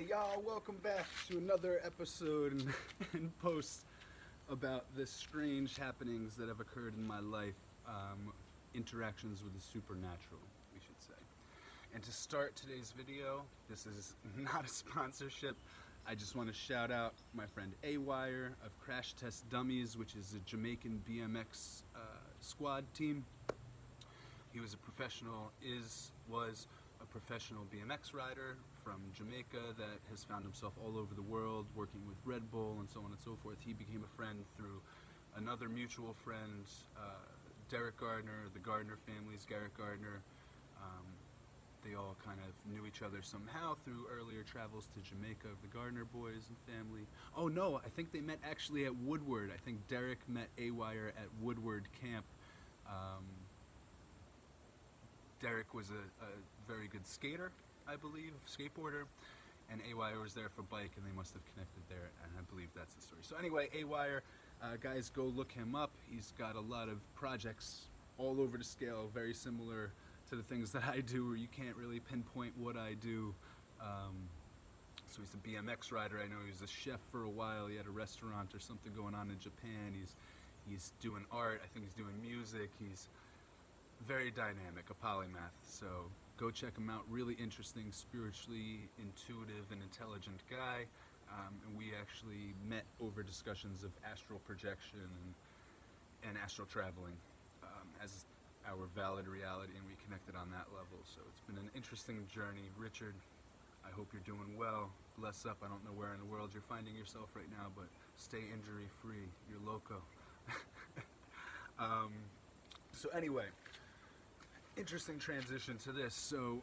Hey y'all, welcome back to another episode and post about the strange happenings that have occurred in my life, interactions with the supernatural, we should say. And to start today's video, this is not a sponsorship. I just want to shout out my friend A-Wire of Crash Test Dummies, which is a Jamaican BMX squad team. He was a was a professional BMX rider from Jamaica that has found himself all over the world working with Red Bull and so on and so forth. He became a friend through another mutual friend, Derek Gardner, the Gardner families, Garrett Gardner. They all kind of knew each other somehow through earlier travels to Jamaica of the Gardner boys and family. Oh no, I think they met actually at Woodward. I think Derek met A-Wire at Woodward Camp. Derek was a very good skater, I believe, skateboarder, and A-Wire was there for bike, and they must have connected there, and I believe that's the story. So anyway, A-Wire, guys, go look him up. He's got a lot of projects all over the scale, very similar to the things that I do, where you can't really pinpoint what I do. So he's a BMX rider. I know he was a chef for a while. He had a restaurant or something going on in Japan. He's doing art. I think he's doing music. He's very dynamic, a polymath. So go check him out. Really interesting, spiritually intuitive and intelligent guy. And we actually met over discussions of astral projection and astral traveling as our valid reality, and we connected on that level. So it's been an interesting journey. Richard, I hope you're doing well. Bless up. I don't know where in the world you're finding yourself right now, but stay injury free. You're loco. So anyway, interesting transition to this. So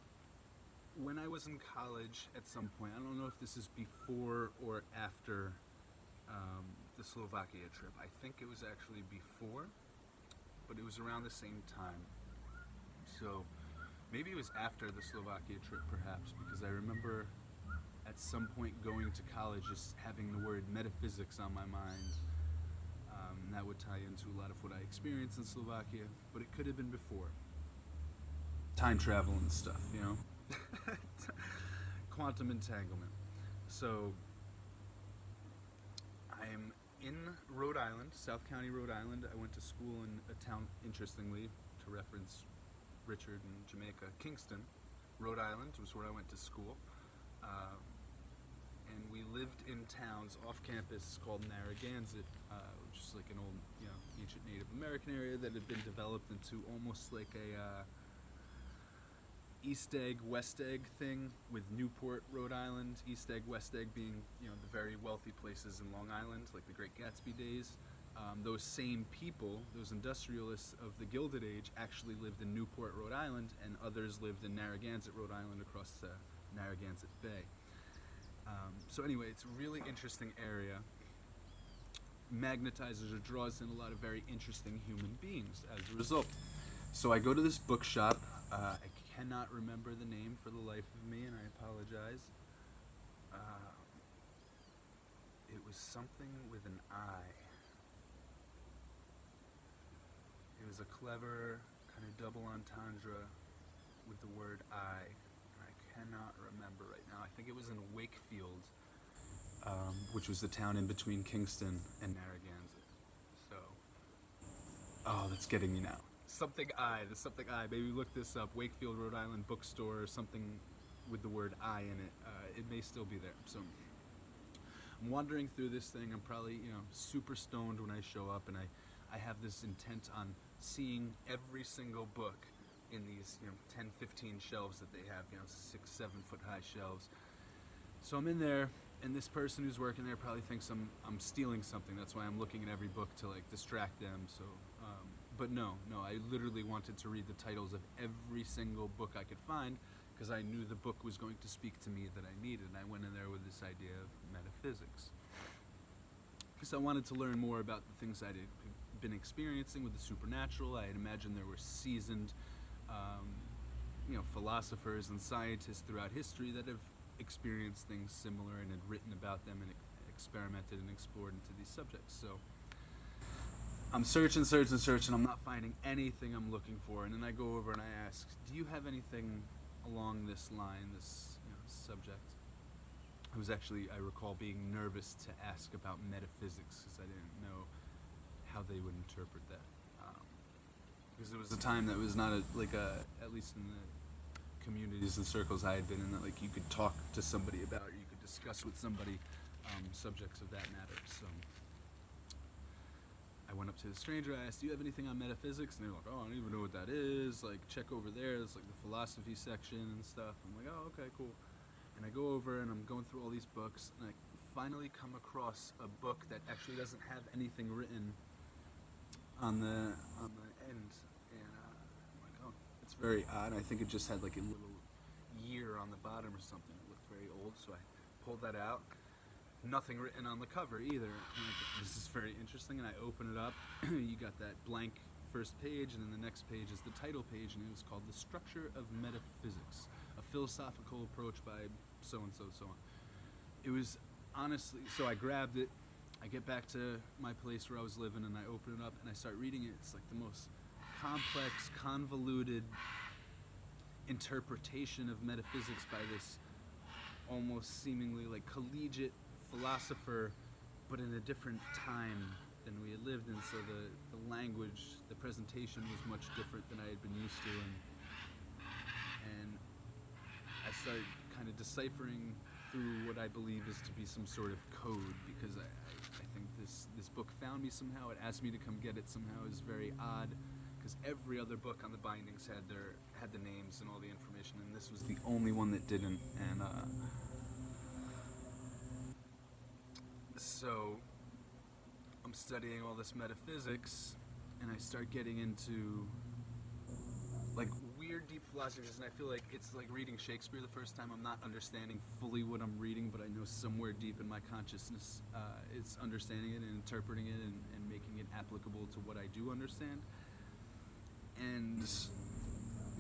when I was in college at some point, I don't know if this is before or after the Slovakia trip. I think it was actually before, but it was around the same time. So maybe it was after the Slovakia trip, perhaps, because I remember at some point going to college just having the word metaphysics on my mind. And that would tie into a lot of what I experienced in Slovakia, but it could have been before. Time travel and stuff, you know? Quantum entanglement. So I'm in Rhode Island, South County, Rhode Island. I went to school in a town, interestingly, to reference Richard in Jamaica, Kingston, Rhode Island was where I went to school. And we lived in towns off campus called Narragansett, which is like an old, ancient Native American area that had been developed into almost like a East Egg, West Egg thing with Newport, Rhode Island. East Egg, West Egg being, the very wealthy places in Long Island, like the Great Gatsby days. Those same people, those industrialists of the Gilded Age, actually lived in Newport, Rhode Island, and others lived in Narragansett, Rhode Island, across the Narragansett Bay. So anyway, it's a really interesting area. Magnetizes or draws in a lot of very interesting human beings as a result. So I go to this bookshop. I cannot remember the name for the life of me, and I apologize. It was something with an I. It was a clever kind of double entendre with the word I. Cannot remember right now. I think it was in Wakefield, which was the town in between Kingston and Narragansett. So, that's getting me now. There's something I. Maybe look this up. Wakefield, Rhode Island bookstore, or something with the word I in it. It may still be there. So, I'm wandering through this thing. I'm probably, super stoned when I show up, and I have this intent on seeing every single book in these 10, 15 shelves that they have, 6, 7 foot high shelves. So I'm in there, and this person who's working there probably thinks I'm stealing something. That's why I'm looking at every book to distract them. So, but no, I literally wanted to read the titles of every single book I could find, because I knew the book was going to speak to me that I needed. And I went in there with this idea of metaphysics, because I wanted to learn more about the things I'd been experiencing with the supernatural. I had imagined there were seasoned philosophers and scientists throughout history that have experienced things similar and had written about them and experimented and explored into these subjects. So I'm searching, I'm not finding anything I'm looking for, and then I go over and I ask, do you have anything along this line, this subject? I recall being nervous to ask about metaphysics because I didn't know how they would interpret that. Because it was a time that was not at least in the communities and circles I had been in, that like you could talk to somebody about, or you could discuss with somebody subjects of that matter. So I went up to the stranger, I asked, do you have anything on metaphysics? And they were like, oh, I don't even know what that is. Like, check over there, it's like the philosophy section and stuff. I'm like, oh, okay, cool. And I go over and I'm going through all these books, and I finally come across a book that actually doesn't have anything written on the end. And I'm like, oh, it's very odd. I think it just had like a little year on the bottom or something. It looked very old, so I pulled that out. Nothing written on the cover either. I'm like, this is very interesting, and I open it up. You got that blank first page, and then the next page is the title page, and it was called The Structure of Metaphysics, a philosophical approach by so-and-so, so on. It was honestly, so I grabbed it, I get back to my place where I was living, and I open it up, and I start reading it. It's like the most complex, convoluted interpretation of metaphysics by this almost seemingly like collegiate philosopher, but in a different time than we had lived in, so the language, the presentation was much different than I had been used to, and I started kind of deciphering through what I believe is to be some sort of code, because I think this book found me somehow. It asked me to come get it somehow. It was very odd, because every other book on the bindings had the names and all the information, and this was the only one that didn't. And so I'm studying all this metaphysics, and I start getting into like weird deep philosophies, and I feel like it's like reading Shakespeare the first time. I'm not understanding fully what I'm reading, but I know somewhere deep in my consciousness it's understanding it and interpreting it and making it applicable to what I do understand. And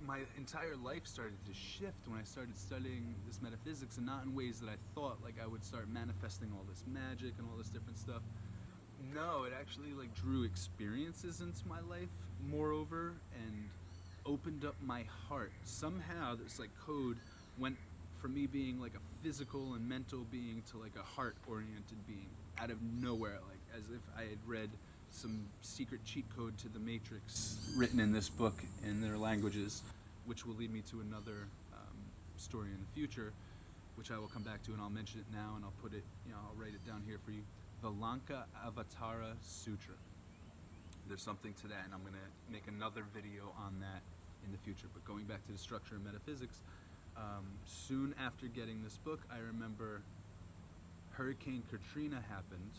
my entire life started to shift when I started studying this metaphysics, and not in ways that I thought, like I would start manifesting all this magic and all this different stuff. No, it actually like drew experiences into my life, moreover, and opened up my heart. Somehow this like code went from me being like a physical and mental being to like a heart-oriented being out of nowhere, like as if I had read some secret cheat code to the Matrix written in this book in their languages, which will lead me to another story in the future, which I will come back to, and I'll mention it now, and I'll put it, I'll write it down here for you. The LANKAVATARA Sutra. There's something to that, and I'm going to make another video on that in the future. But going back to the Structure of Metaphysics, soon after getting this book, I remember Hurricane Katrina happened,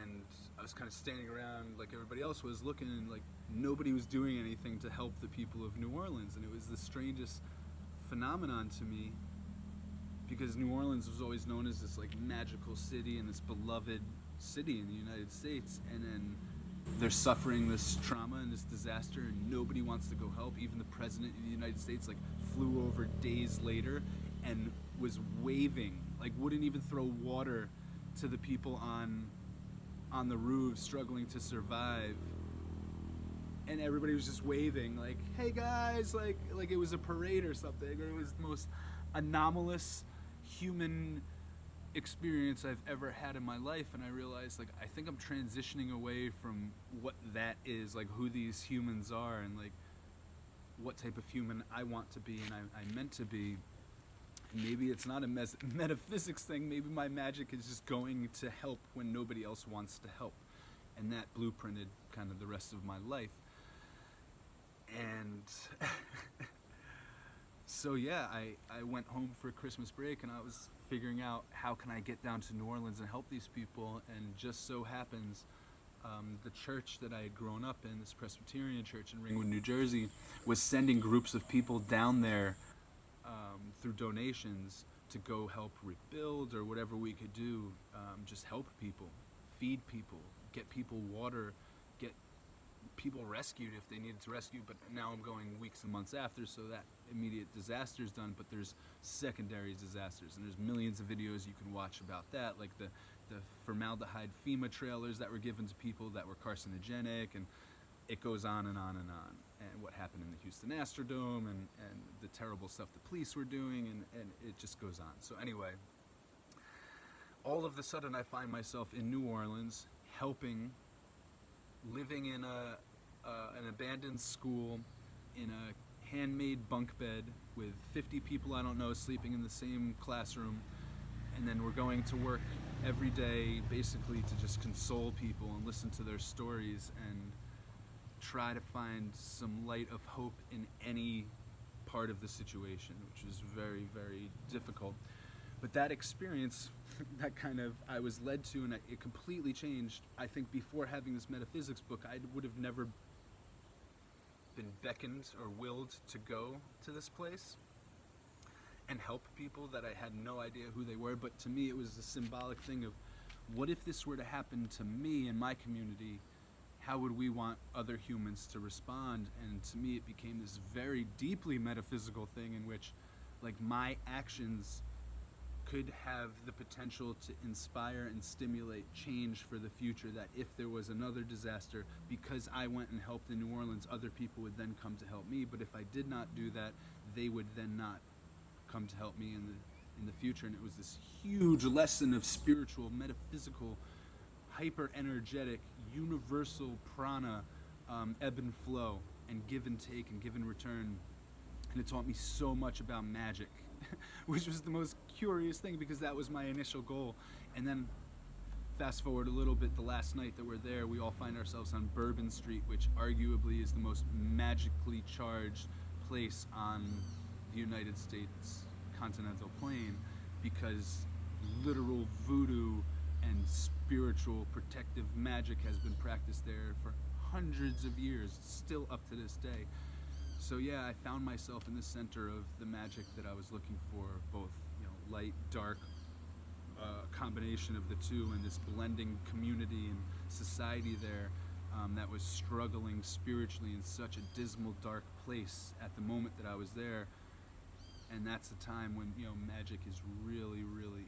and I was kind of standing around like everybody else was, looking, and like nobody was doing anything to help the people of New Orleans. And it was the strangest phenomenon to me, because New Orleans was always known as this like magical city and this beloved city in the United States, and then they're suffering this trauma and this disaster, and nobody wants to go help. Even the president of the United States like flew over days later and was waving, like wouldn't even throw water to the people on the roof struggling to survive, and everybody was just waving like, hey guys, like it was a parade or something. It was the most anomalous human experience I've ever had in my life. And I realized, like, I think I'm transitioning away from what that is, like who these humans are, and like what type of human I want to be and I meant to be. And maybe it's not a metaphysics thing. Maybe my magic is just going to help when nobody else wants to help, and that blueprinted kind of the rest of my life. And so yeah, I went home for Christmas break, and I was figuring out how can I get down to New Orleans and help these people. And just so happens the church that I had grown up in, this Presbyterian church in Ringwood, New Jersey, was sending groups of people down there through donations to go help rebuild or whatever we could do, just help people, feed people, get people water, get people rescued if they needed to rescue. But now I'm going weeks and months after, so that immediate disaster is done, but there's secondary disasters, and there's millions of videos you can watch about that, like the formaldehyde FEMA trailers that were given to people that were carcinogenic, and it goes on and on and on. and what happened in the Houston Astrodome, and the terrible stuff the police were doing, and it just goes on. So anyway, all of a sudden I find myself in New Orleans, helping, living in an abandoned school, in a handmade bunk bed with 50 people I don't know sleeping in the same classroom, and then we're going to work every day basically to just console people and listen to their stories and try to find some light of hope in any part of the situation, which was very, very difficult. But that experience, that kind of, I was led to, and it completely changed. I think before having this metaphysics book, I would have never been beckoned or willed to go to this place and help people that I had no idea who they were. But to me, it was a symbolic thing of, what if this were to happen to me in my community? How would we want other humans to respond? And to me, it became this very deeply metaphysical thing in which, like, my actions could have the potential to inspire and stimulate change for the future, that if there was another disaster, because I went and helped in New Orleans, other people would then come to help me. But if I did not do that, they would then not come to help me in the future. And it was this huge lesson of spiritual, metaphysical, hyper energetic, universal prana, ebb and flow, and give and take and give and return. And it taught me so much about magic, which was the most curious thing, because that was my initial goal. And then fast forward a little bit, the last night that we're there, we all find ourselves on Bourbon Street, which arguably is the most magically charged place on the United States continental plane, because literal voodoo and spiritual protective magic has been practiced there for hundreds of years, still up to this day. So yeah, I found myself in the center of the magic that I was looking for, both, you know, light, dark, combination of the two, and this blending community and society there that was struggling spiritually in such a dismal, dark place at the moment that I was there. And that's the time when, you know, magic is really, really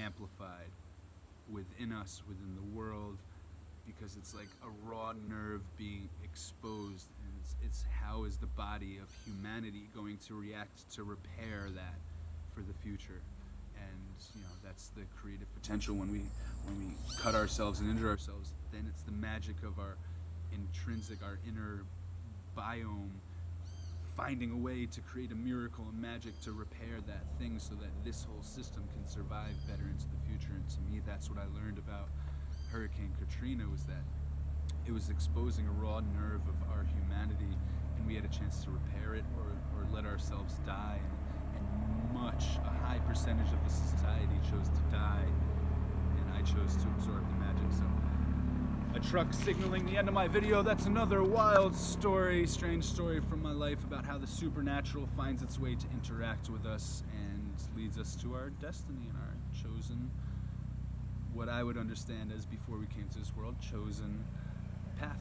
amplified within us, within the world, because it's like a raw nerve being exposed, and it's how is the body of humanity going to react to repair that for the future. And, you know, that's the creative potential when we cut ourselves and injure ourselves. Then it's the magic of our intrinsic, our inner biome, finding a way to create a miracle and magic to repair that thing so that this whole system can survive better into the future. And to me, that's what I learned about Hurricane Katrina, was that it was exposing a raw nerve of our humanity, and we had a chance to repair it or let ourselves die. And a high percentage of the society chose to die, and I chose to absorb the magic. So a truck signaling the end of my video. That's another wild story, strange story from my life about how the supernatural finds its way to interact with us and leads us to our destiny and our chosen, what I would understand as, before we came to this world, chosen path.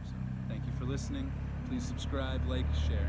So thank you for listening. Please subscribe, like, share.